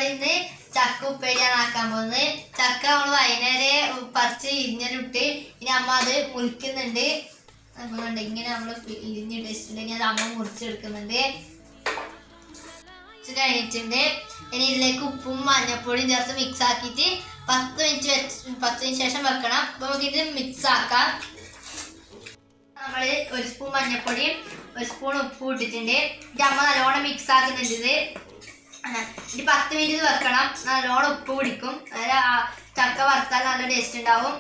നമ്മളിന്ന് ചക്ക ഉപ്പേരിയാണ് ആക്കാൻ പോകുന്നത്. ചക്ക നമ്മൾ വൈകുന്നേരം പറിച്ച് ഇരിഞ്ഞിട്ട് ഇനി അമ്മ അത് മുറിക്കുന്നുണ്ട്. അപ്പൊ കണ്ട ഇങ്ങനെ നമ്മൾ ഇരിഞ്ഞിട്ടുണ്ടെങ്കിൽ അത് അമ്മ മുറിച്ചെടുക്കുന്നുണ്ട്. കഴിഞ്ഞിട്ടുണ്ട്. ഇനി ഇതിലേക്ക് ഉപ്പും മഞ്ഞപ്പൊടിയും ചേർത്ത് മിക്സ് ആക്കിയിട്ട് 10 മിനിറ്റ് ശേഷം വെക്കണം. അപ്പൊ നമുക്കിത് മിക്സ് ആക്കാം. നമ്മൾ 1 സ്പൂൺ മഞ്ഞപ്പൊടിയും 1 സ്പൂൺ ഉപ്പും ഇട്ടിട്ടുണ്ട്. ഇത് അമ്മ നല്ലോണം മിക്സ് ആക്കുന്നുണ്ട്. ഇത് 10 മിനിറ്റ് വെക്കണം. നല്ലോണം ഉപ്പ് പിടിക്കും. അതായത് ചക്ക വറുത്താൽ നല്ല ടേസ്റ്റ് ഉണ്ടാവും.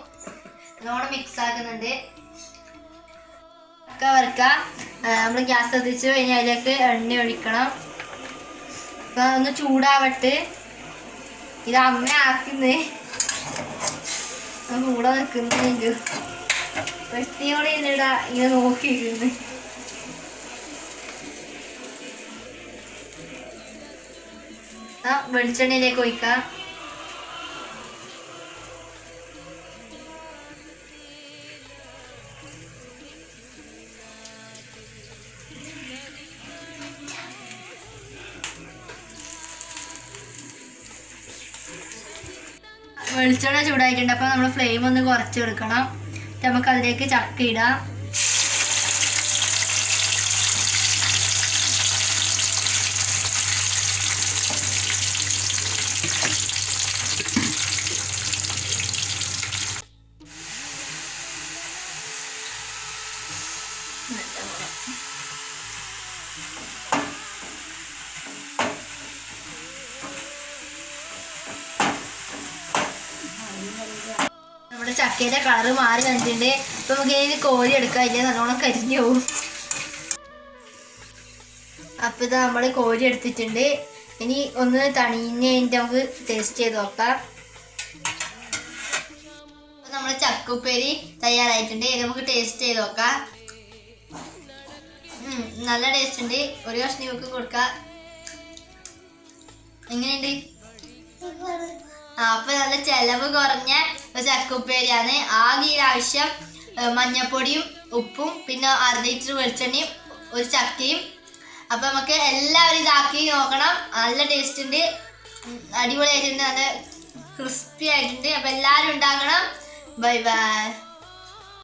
നല്ലോണം മിക്സ് ആക്കുന്നുണ്ട്. ചക്ക വറുക്കാം. നമ്മൾ ഗ്യാസ് കത്തിച്ച് കഴിഞ്ഞാൽ അതിലേക്ക് എണ്ണ ഒഴിക്കണം. അപ്പൊ ഒന്ന് ചൂടാവട്ട്. ഇത് അമ്മ ആക്കുന്നത് കൂടെ നിൽക്കുന്നുണ്ട്. വെട്ടിയോടെ ഇടാ ഇങ്ങനെ നോക്കിയിരുന്നു. വെളിച്ചെണ്ണയിലേക്ക് ഒഴിക്കാം. വെളിച്ചെണ്ണ ചൂടായിട്ടുണ്ട്. അപ്പോൾ നമ്മൾ ഫ്ലെയിം ഒന്ന് കുറച്ച് കൊടുക്കണം. നമുക്ക് അതിലേക്ക് ചക്ക ഇടാം. നമ്മുടെ ചക്കയുടെ കളറ് മാറി വന്നിട്ടുണ്ട്. അപ്പൊ നമുക്ക് ഇനി കോരി എടുക്കാം. ഇല്ല നല്ലോണം കരിഞ്ഞു പോകും. അപ്പൊ ഇത് നമ്മൾ കോരി എടുത്തിട്ടുണ്ട്. ഇനി ഒന്ന് തണിഞ്ഞ് കഴിഞ്ഞിട്ട് നമുക്ക് ടേസ്റ്റ് ചെയ്ത് നോക്കാം. നമ്മുടെ ചക്കുപ്പേരി തയ്യാറായിട്ടുണ്ട്. ഇനി നമുക്ക് ടേസ്റ്റ് ചെയ്ത് നോക്കാം. നല്ല ടേസ്റ്റ് ഉണ്ട്. ഒരു കഷ്ണം നമുക്ക് കൊടുക്കാം. എങ്ങനെയുണ്ട്? അപ്പൊ നല്ല ചെലവ് കുറഞ്ഞ ചക്കുപ്പേരിയാണ്. ആകെ ആവശ്യം മഞ്ഞപ്പൊടിയും ഉപ്പും പിന്നെ 1/2 ലിറ്റർ വെളിച്ചെണ്ണയും 1 ചക്കയും. അപ്പൊ നമുക്ക് എല്ലാവരും ഇതാക്കി നോക്കണം. നല്ല ടേസ്റ്റ് ഉണ്ട്. അടിപൊളിയായിട്ടുണ്ട്. നല്ല ക്രിസ്പി ആയിട്ടുണ്ട്. അപ്പൊ എല്ലാവരും ഉണ്ടാക്കണം. Bye bye.